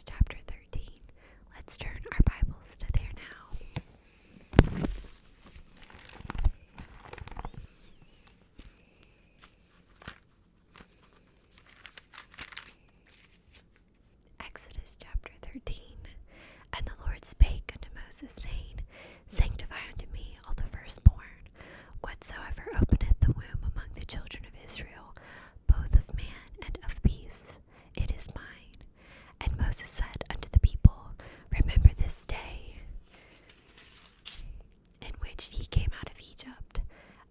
Exodus chapter 13. Let's turn our Bibles to there now. Exodus chapter 13. And the Lord spake unto Moses, saying, Sanctify unto me all the firstborn, whatsoever openeth the womb among the children of Israel, both of man and of beast, it is mine. And Moses said unto the people, Remember this day in which ye came out of Egypt,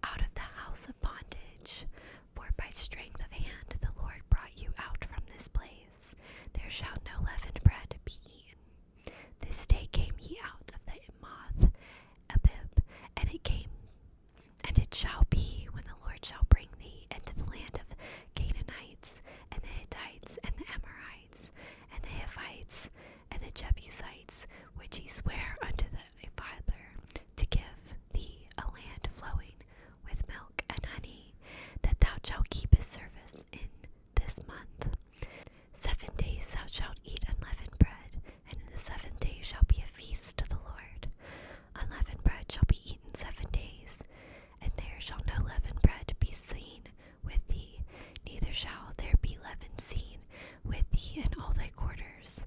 out of the house of bondage. For by strength of hand the Lord brought you out from this place. There shall no leavened bread be eaten. This day came ye out of the Moth Abib, and it shall be, when the Lord shall bring thee into the land of Canaanites, and the Hittites, and the Amorites, and the Hivites, and the Jebusites, which he sware unto thy father, to give thee a land flowing with milk and honey, that thou shalt keep his service in this month. 7 days thou shalt eat unleavened bread, and in the 7th day shall be a feast to the Lord. Unleavened bread shall be eaten 7 days, and there shall no leavened bread be seen with thee, neither shall there be leaven seen with thee in all thy quarters.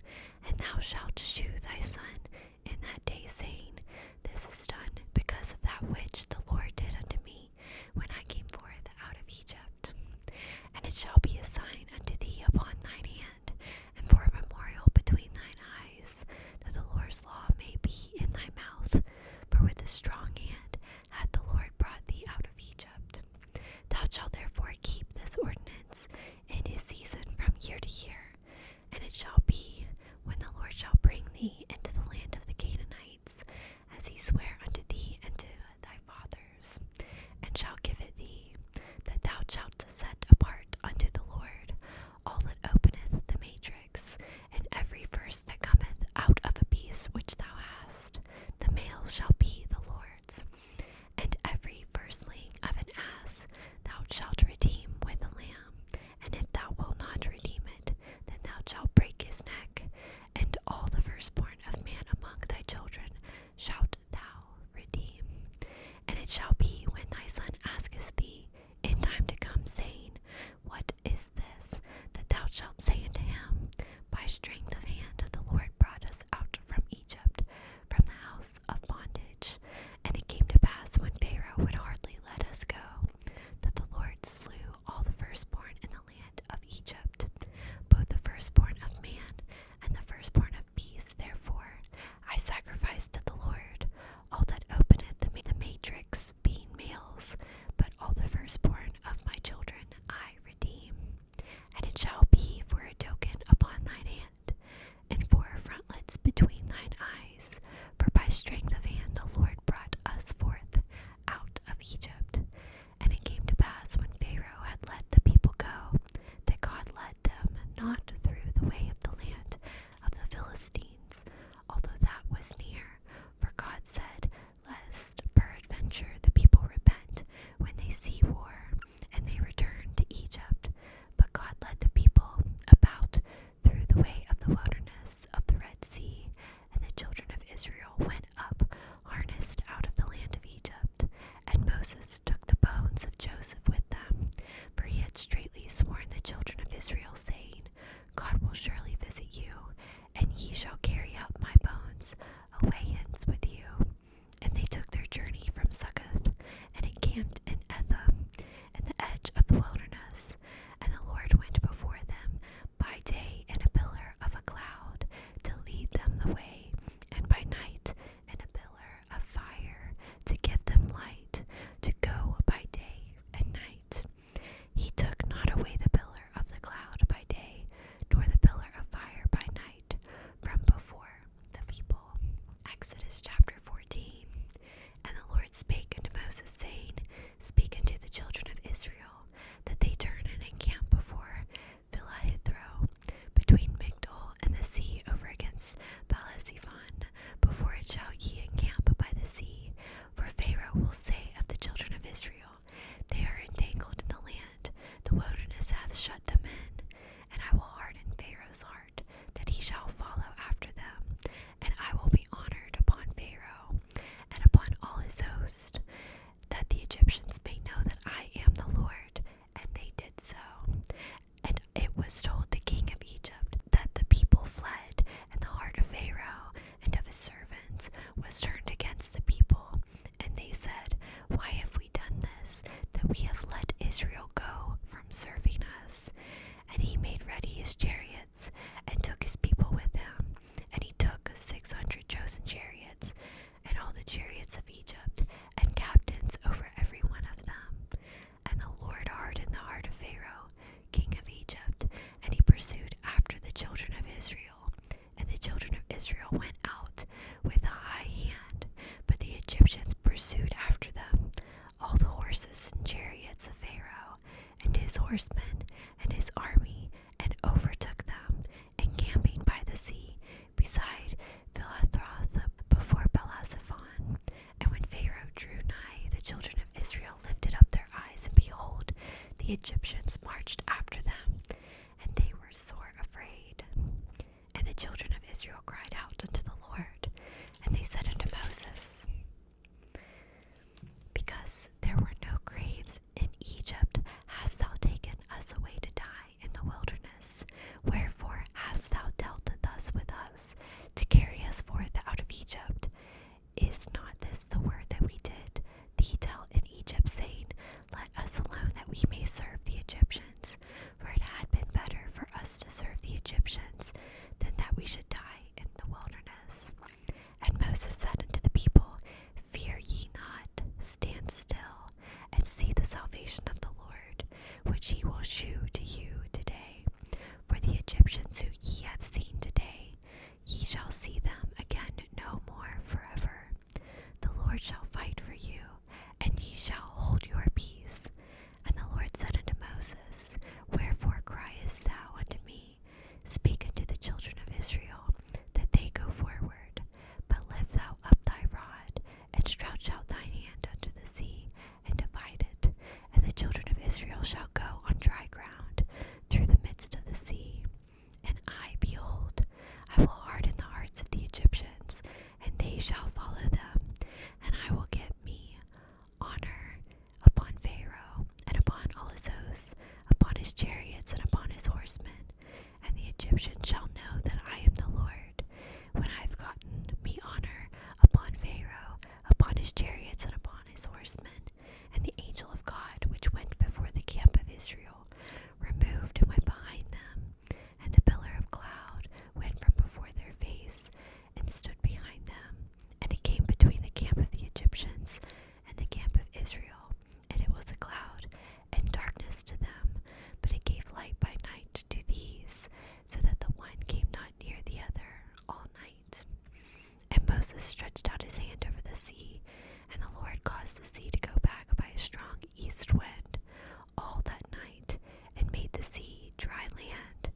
And thou shalt shew thy son in that day, saying, This is done because of that which the Lord did unto me when I came forth out of Egypt. And it shall be a sign unto thee upon thine hand, and for a memorial between thine eyes, that the Lord's law may be in thy mouth. For with a strong hand hath the Lord brought thee out of Egypt. Thou shalt therefore keep this ordinance in his season from year to year. And it shall be, when the Lord shall bring thee into the land of the Canaanites, as he sware unto thee and to thy fathers, and shall give it thee, that thou shalt set apart unto the Lord all that openeth the matrix, and every first that cometh out of a beast which thou hast, the male shall be the Lord's. And every firstling of an ass thou shalt redeem with a lamb, and if thou wilt not redeem it, then thou shalt break his neck. And all the firstborn of man among thy children shalt thou redeem. And it shall be, when thy son asketh thee in time to come, saying, What is this? That thou shalt say unto him, By strength of hand the Lord brought us out from Egypt, from the house of bondage. And it came to pass, when Pharaoh would hardly let us go, that the Lord slew all the firstborn in the land of Egypt, both the firstborn of man and the firstborn of beasts. Therefore I sacrifice to the Lord all that openeth the matrix, being males, but all the firstborn of my children I redeem. And it shall be for a was told the king of Egypt that the people fled, and the heart of Pharaoh and of his servants was turned against the people. And they said, "Why have we done this, that we have let Israel go from serving us?" And he made ready his chariots, and took his people with him. And he took 600 chosen chariots, and all the chariots of Egypt, and captains over every one of them. And the Lord hardened the heart of Pharaoh, king of Egypt, and he pursued after the children of Israel. And the children of Israel went out with a high hand, but the Egyptians pursued after them, all the horses and chariots of Pharaoh, and his horsemen, and his army, and overtook them, encamping by the sea, beside Philathroth, before Belazaphon. And when Pharaoh drew nigh, the children of Israel lifted up their eyes, and behold, the Egyptians marched after them, and they were sore afraid. And the children of Israel cried out unto the Lord, and they said unto Moses, "Because there were no graves in Egypt, hast thou taken us away to die in the wilderness? Wherefore hast thou dealt thus with us, to carry us forth out of Egypt? Is not this the word that we did thee tell in Egypt, saying, Let us alone, that we may serve the Egyptians? For it had been better for us to serve the Egyptians, than that we should die in the wilderness." And Moses said unto the people, "Fear ye not, stand still, and see the salvation of the Lord, which he will shew to you today. For the Egyptians who ye have seen today, ye shall see them again no more forever. The Lord shall fight for you, and ye shall hold your peace." And the Lord said unto Moses, "Wherefore criest thou unto me? Speak unto the children of Israel, that they go forward. But lift thou up thy rod, and stretch out thine hand unto the sea, and divide it. And the children of Israel shall go on dry ground through the midst of the sea. And I, behold, I will harden the hearts of the Egyptians, and they shall follow them. And I will give me honor upon Pharaoh, and upon all his hosts, upon his chariots, and upon his horsemen. And the Egyptians shall know that I am the Lord, when I have gotten me honor upon Pharaoh, upon his chariots, and upon his horsemen." And the angel of God, which went before the camp of Israel, removed and went behind them. And the pillar of cloud went from before their face, and stood behind them. And it came between the camp of the Egyptians and the camp of Israel. And it was a cloud and darkness to them, but it gave light by night to these, so that the one came not near the other all night. And Moses stretched out his hand over the sea, and the Lord caused the sea to go back by a strong east wind all that night, and made the sea dry land,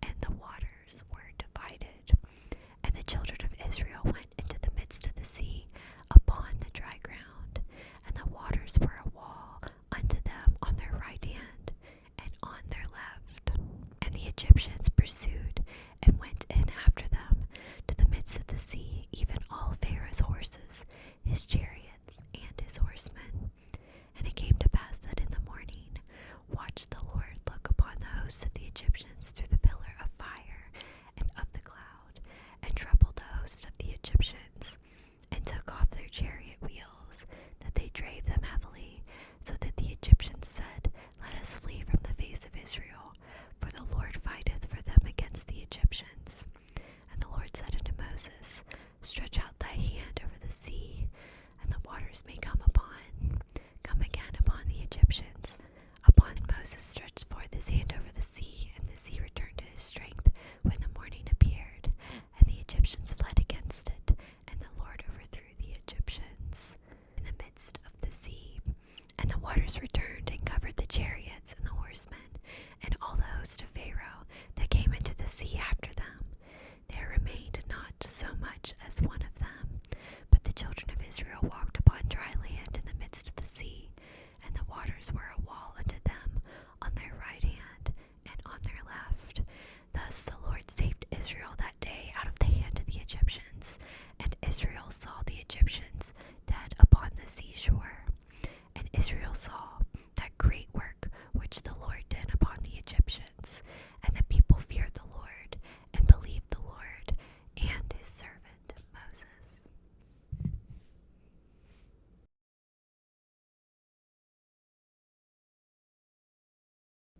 and the waters were divided. And the children of Israel went into the midst of the sea upon the dry ground, and the waters were a wall unto them on their right hand and on their left. And the Egyptians